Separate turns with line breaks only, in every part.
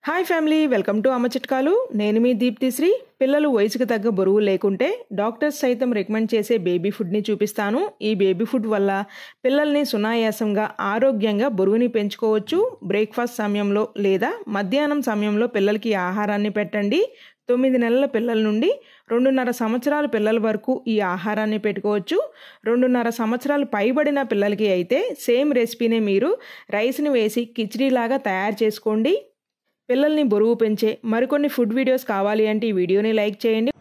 Hi family, welcome to అమ్మ చిట్కాలు. నేను మీ దీప్తిశ్రీ. పిల్లలు వయసుకు తగ్గ బరువు లేకుంటే డాక్టర్స్ సైతం రికమెండ్ చేసే బేబీ ఫుడ్ని చూపిస్తాను. ఈ బేబీ ఫుడ్ వల్ల పిల్లల్ని సునాయాసంగా ఆరోగ్యంగా బరువుని పెంచుకోవచ్చు. బ్రేక్ఫాస్ట్ సమయంలో లేదా మధ్యాహ్నం సమయంలో పిల్లలకి ఆహారాన్ని పెట్టండి. 9 నెలల పిల్లల నుండి 2.5 సంవత్సరాల పిల్లల వరకు ఈ ఆహారాన్ని పెట్టుకోవచ్చు. 2.5 సంవత్సరాలు పైబడిన పిల్లలకి అయితే సేమ్ రెసిపీనే మీరు రైస్ని వేసి కిచిడీ లాగా తయారు చేసుకోండి. పిల్లల్ని బరువు పెంచే మరికొన్ని ఫుడ్ వీడియోస్ కావాలి అంటే ఈ వీడియోని లైక్ చేయండి.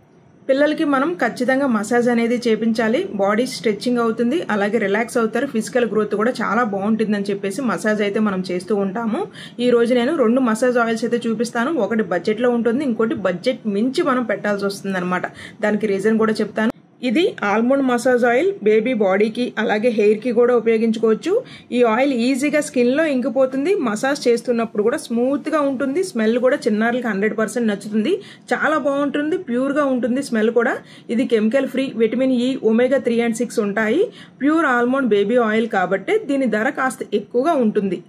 పిల్లలకి మనం ఖచ్చితంగా మసాజ్ అనేది చేపించాలి. బాడీ స్ట్రెచ్చింగ్ అవుతుంది, అలాగే రిలాక్స్ అవుతారు, ఫిజికల్ గ్రోత్ కూడా చాలా బాగుంటుందని చెప్పేసి మసాజ్ అయితే మనం చేస్తూ ఉంటాము. ఈ రోజు నేను 2 మసాజ్ ఆయిల్స్ అయితే చూపిస్తాను. ఒకటి బడ్జెట్లో ఉంటుంది, ఇంకోటి బడ్జెట్ మించి మనం పెట్టాల్సి వస్తుంది అనమాట. దానికి రీజన్ కూడా చెప్తాను. ఇది ఆల్మండ్ మసాజ్ ఆయిల్. బేబీ బాడీకి అలాగే హెయిర్కి కూడా ఉపయోగించుకోవచ్చు. ఈ ఆయిల్ ఈజీగా స్కిన్లో ఇంకిపోతుంది. మసాజ్ చేస్తున్నప్పుడు కూడా స్మూత్గా ఉంటుంది. స్మెల్ కూడా చిన్నారులకి 100% నచ్చుతుంది. చాలా బాగుంటుంది, ప్యూర్గా ఉంటుంది స్మెల్ కూడా. ఇది chemical free, vitamin E, omega 3 and 6 ఉంటాయి. ప్యూర్ ఆల్మండ్ బేబీ ఆయిల్ కాబట్టి దీని ధర కాస్త ఎక్కువగా ఉంటుంది.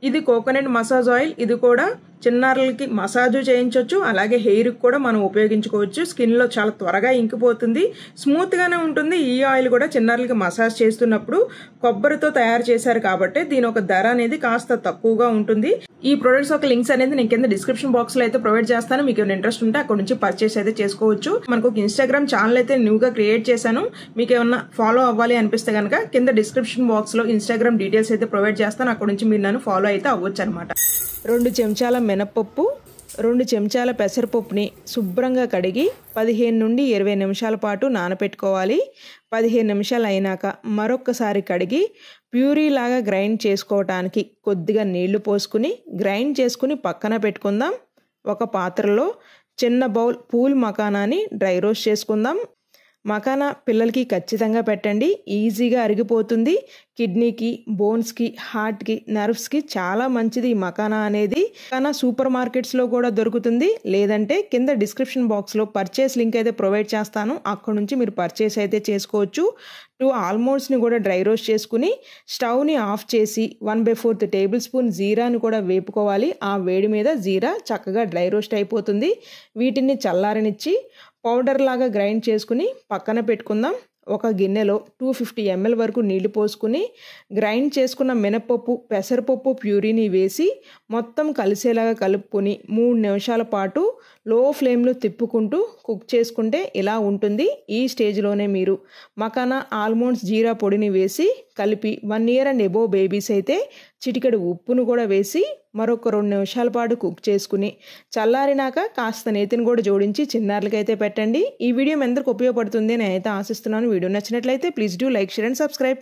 ఇది కోకోనట్ మసాజ్ ఆయిల్. ఇది కూడా చిన్నారులకి మసాజు చేయించవచ్చు, అలాగే హెయిర్కి కూడా మనం ఉపయోగించుకోవచ్చు. స్కిన్లో చాలా త్వరగా ఇంకిపోతుంది, స్మూత్గానే ఉంటుంది. ఈ ఆయిల్ కూడా చిన్నారులకి మసాజ్ చేస్తున్నప్పుడు కొబ్బరితో తయారు చేశారు కాబట్టి దీని ఒక ధర అనేది కాస్త తక్కువగా ఉంటుంది. ఈ ప్రొడక్ట్స్ ఒక లింక్స్ అనేది నేను కింద డిస్క్రిప్షన్ బాక్స్ లో అయితే ప్రొవైడ్ చేస్తాను. మీకు ఏమైనా ఇంట్రెస్ట్ ఉంటే అక్కడ నుంచి పర్చేస్ అయితే చేసుకోవచ్చు. మనకు ఒక ఇన్స్టాగ్రామ్ ఛానల్ అయితే న్యూగా క్రియేట్ చేశాను. మీకు ఏమన్నా ఫాలో అవ్వాలి అనిపిస్తే కనుక కింద డిస్క్రిప్షన్ బాక్స్ లో ఇన్స్టాగ్రామ్ డీటెయిల్స్ అయితే ప్రొవైడ్ చేస్తాను. అక్కడ నుంచి మీరు నన్ను ఫాలో అయితే అవ్వచ్చు అనమాట. 2 చెంచాల మినపప్పు, 2 చెంచాల పెసరపప్పుని శుభ్రంగా కడిగి 15 నుండి 20 నిమిషాల పాటు నానపెట్టుకోవాలి. 15 నిమిషాలు అయినాక మరొక్కసారి కడిగి ప్యూరీ లాగా గ్రైండ్ చేసుకోవటానికి కొద్దిగా నీళ్లు పోసుకుని గ్రైండ్ చేసుకుని పక్కన పెట్టుకుందాం. ఒక పాత్రలో చిన్న బౌల్ పూల్ మకానాని డ్రై రోస్ట్ చేసుకుందాం. మకానా పిల్లలకి ఖచ్చితంగా పెట్టండి, ఈజీగా అరిగిపోతుంది. కిడ్నీకి, బోన్స్కి, హార్ట్కి, నర్వ్స్కి చాలా మంచిది ఈ మకానా అనేది. మకానా సూపర్ మార్కెట్స్లో కూడా దొరుకుతుంది, లేదంటే కింద డిస్క్రిప్షన్ బాక్స్లో పర్చేస్ లింక్ అయితే ప్రొవైడ్ చేస్తాను. అక్కడ నుంచి మీరు పర్చేస్ అయితే చేసుకోవచ్చు. 2 ఆల్మండ్స్ని కూడా డ్రై రోస్ట్ చేసుకుని స్టవ్ని ఆఫ్ చేసి 1/4 టేబుల్ స్పూన్ జీరాని కూడా వేపుకోవాలి. ఆ వేడి మీద జీరా చక్కగా డ్రై రోస్ట్ అయిపోతుంది. వీటిని చల్లారనిచ్చి పౌడర్ లాగా గ్రైండ్ చేసుకుని పక్కన పెట్టుకుందాం. ఒక గిన్నెలో 250 ml వరకు నీళ్లు పోసుకుని గ్రైండ్ చేసుకున్న మినపప్పు, పెసరపప్పు ప్యూరీని వేసి మొత్తం కలిసేలాగా కలుపుకొని 3 నిమిషాల పాటు లో ఫ్లేమ్లో తిప్పుకుంటూ కుక్ చేసుకుంటే ఇలా ఉంటుంది. ఈ స్టేజ్లోనే మీరు మకానా, ఆల్మండ్స్, జీరా పొడిని వేసి కలిపి 1 year and above బేబీస్ అయితే చిటికెడు ఉప్పును కూడా వేసి మరొక 2 నిమిషాల పాటు కుక్ చేసుకుని చల్లారినాక కాస్త నేతిని కూడా జోడించి చిన్నారులకైతే పెట్టండి. ఈ వీడియో మీ అందరికి ఉపయోగపడుతుంది నేను అయితే ఆశిస్తున్నాను. వీడియో నచ్చినట్లయితే please do like, share and subscribe.